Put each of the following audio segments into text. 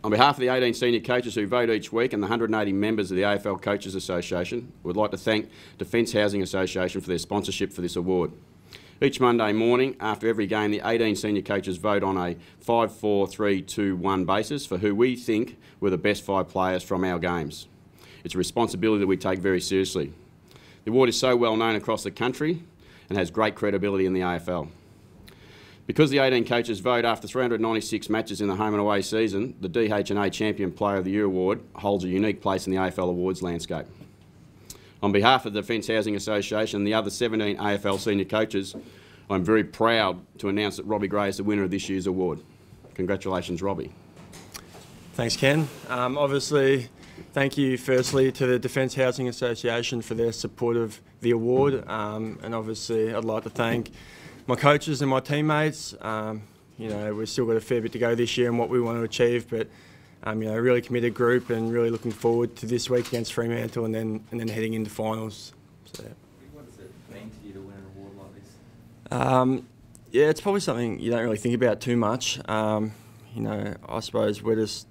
On behalf of the 18 senior coaches who vote each week and the 180 members of the AFL Coaches Association, we'd like to thank Defence Housing Association for their sponsorship for this award. Each Monday morning, after every game, the 18 senior coaches vote on a 5-4-3-2-1 basis for who we think were the best 5 players from our games. It's a responsibility that we take very seriously. The award is so well known across the country and has great credibility in the AFL. Because the 18 coaches vote after 396 matches in the home and away season, the DH&A Champion Player of the Year award holds a unique place in the AFL awards landscape. On behalf of the Defence Housing Association and the other 17 AFL senior coaches, I'm very proud to announce that Robbie Gray is the winner of this year's award. Congratulations, Robbie. Thanks, Ken. Obviously, thank you firstly to the Defence Housing Association for their support of the award, and obviously I'd like to thank my coaches and my teammates. You know, we've still got a fair bit to go this year and what we want to achieve, but you know, a really committed group and really looking forward to this week against Fremantle and then heading into finals. So, what does it mean to you to win an award like this? Yeah, it's probably something you don't really think about too much. You know, I suppose we're just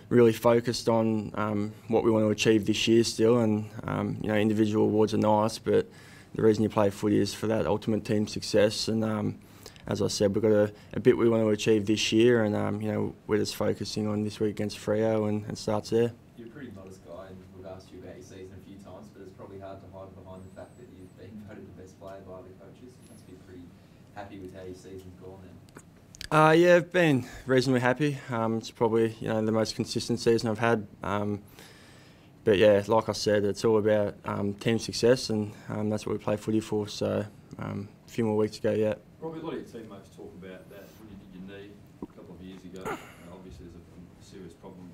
really focused on what we want to achieve this year still, and you know, individual awards are nice, but the reason you play footy is for that ultimate team success. And as I said, we've got a bit we want to achieve this year, and you know, we're just focusing on this week against Freo and starts there. You're a pretty modest guy, and we've asked you about your season a few times, but it's probably hard to hide behind the fact that you've been voted the best player by the coaches. You must be pretty happy with how your season's gone then. Yeah, I've been reasonably happy. It's probably, you know, the most consistent season I've had. But yeah, like I said, it's all about team success, and that's what we play footy for. So a few more weeks to go yet. Robbie, a lot of your teammates talk about that when you did your knee a couple of years ago. Obviously, there's a serious problem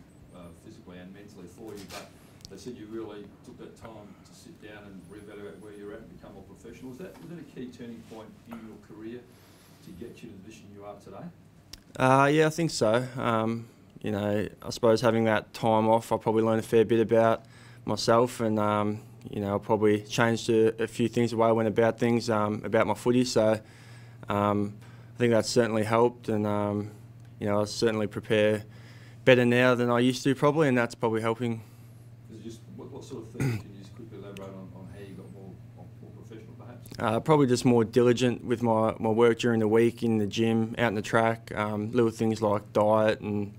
physically and mentally for you, but they said you really took that time to sit down and reevaluate where you're at and become more professional. Was that a key turning point in your career to get you to the position you are today? Yeah, I think so. You know, I suppose having that time off, I probably learned a fair bit about myself, and you know, I probably changed a few things, the way I went about things, about my footy. So I think that's certainly helped, and you know, I certainly prepare better now than I used to probably, and that's probably helping. Just what sort of things can you just quickly elaborate on how you got more professional, perhaps? Probably just more diligent with my work during the week in the gym, out in the track, little things like diet and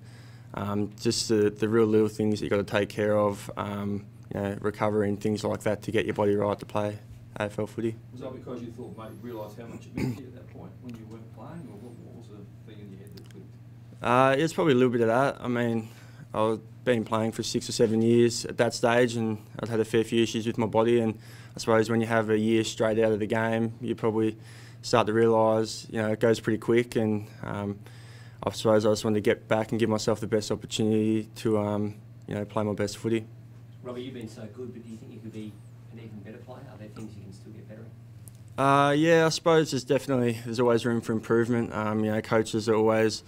just the real little things that you've got to take care of, you know, recovery and things like that to get your body right to play AFL footy. Was that because you thought, mate, realised how much you missed at that point when you weren't playing, or what was the thing in your head that clicked? It's probably a little bit of that. I mean, I've been playing for 6 or 7 years at that stage, and I've had a fair few issues with my body, and I suppose when you have a year straight out of the game, you probably start to realise, you know, it goes pretty quick, and I suppose I just wanted to get back and give myself the best opportunity to, you know, play my best footy. Robbie, you've been so good, but do you think you could be an even better player? Are there things you can still get better at? Yeah, I suppose there's always room for improvement. You know, coaches are always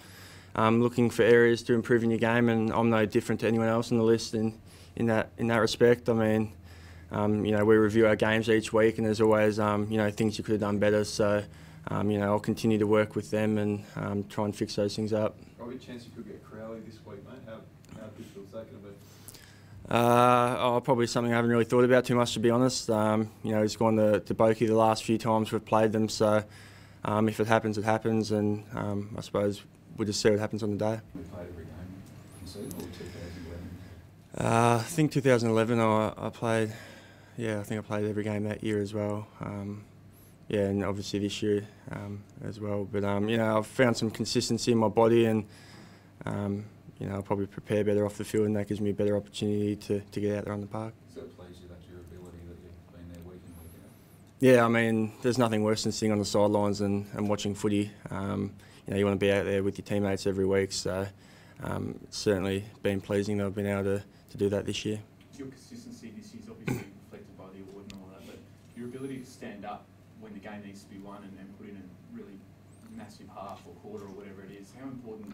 looking for areas to improve in your game, and I'm no different to anyone else on the list in that respect. I mean, you know, we review our games each week, and there's always you know, things you could have done better. So you know, I'll continue to work with them and try and fix those things up. Probably a chance you could get Crowley this week, mate. How difficult is that going to be? Probably something I haven't really thought about too much, to be honest. You know, he's gone to Boki the last few times we've played them, so if it happens, it happens, and I suppose we'll just see what happens on the day. We played every game in season, or 2011? I think 2011 I played, yeah, I think I played every game that year as well. Yeah, and obviously this year as well. But you know, I've found some consistency in my body, and you know, I'll probably prepare better off the field, and that gives me a better opportunity to get out there on the park. So it plays you, that your ability that you've been there week in, week out? Yeah, I mean, there's nothing worse than sitting on the sidelines and watching footy. You know, you want to be out there with your teammates every week, so it's certainly been pleasing that I've been able to do that this year. Your consistency this year is obviously reflected by the award and all that, but your ability to stand up when the game needs to be won and put in a really massive half or quarter or whatever it is, how important,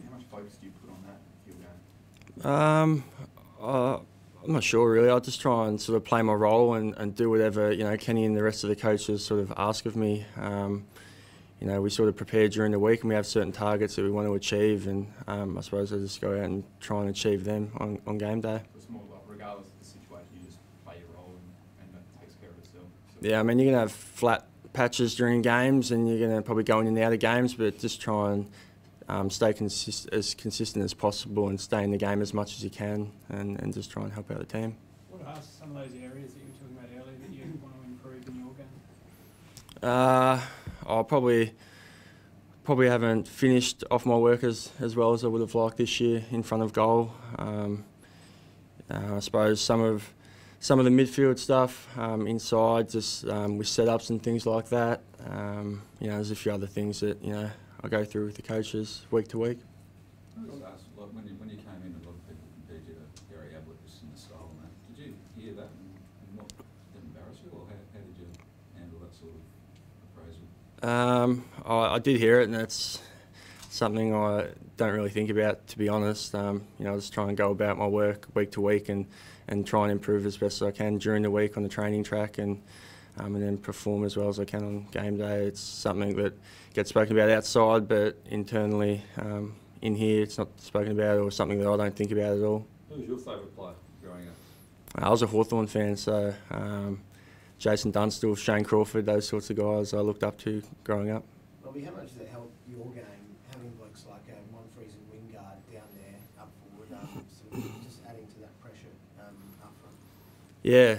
how much focus do you put on that for your game? I'm not sure really. I'll just try and sort of play my role and do whatever, you know, Kenny and the rest of the coaches sort of ask of me. you know, we sort of prepare during the week and we have certain targets that we want to achieve, and I suppose I just go out and try and achieve them on game day. It's more like regardless of the situation, you just play your role and that takes care of itself. So Yeah, I mean, you're going to have flat patches during games and you're going to probably go in and out of games, but just try and stay as consistent as possible and stay in the game as much as you can, and just try and help out the team. What are some of those areas that you were talking about earlier that you want to improve in your game? I probably haven't finished off my work as well as I would have liked this year in front of goal. I suppose some of the midfield stuff inside, just with setups and things like that. You know, there's a few other things that, you know, I go through with the coaches week to week. I was asked, like, when you came in, a lot of people compared you to Gary AFLCA just in the style and that. Did you hear that and what, did it embarrass you, or how did you handle that sort of appraisal? I did hear it, and that's something I don't really think about, to be honest. You know, I just try and go about my work week to week and try and improve as best as I can during the week on the training track, and then perform as well as I can on game day. It's something that gets spoken about outside, but internally in here it's not spoken about, or something that I don't think about at all. Who was your favourite player growing up? I was a Hawthorn fan, so Jason Dunstall, Shane Crawford, those sorts of guys I looked up to growing up. Robbie, how much does it help your game, having blokes like one freezing wing guard down there, up forward, sort of just adding to that pressure up front? Yeah,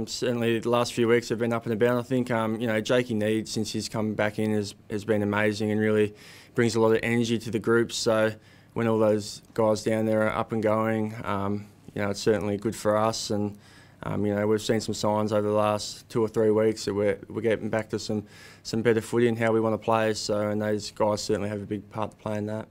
certainly the last few weeks have been up and about. I think, you know, Jakey Need, since he's come back in, has been amazing and really brings a lot of energy to the group. So when all those guys down there are up and going, you know, it's certainly good for us. And, you know, we've seen some signs over the last 2 or 3 weeks that we're getting back to some better footy and how we want to play. So, and those guys certainly have a big part to play in that.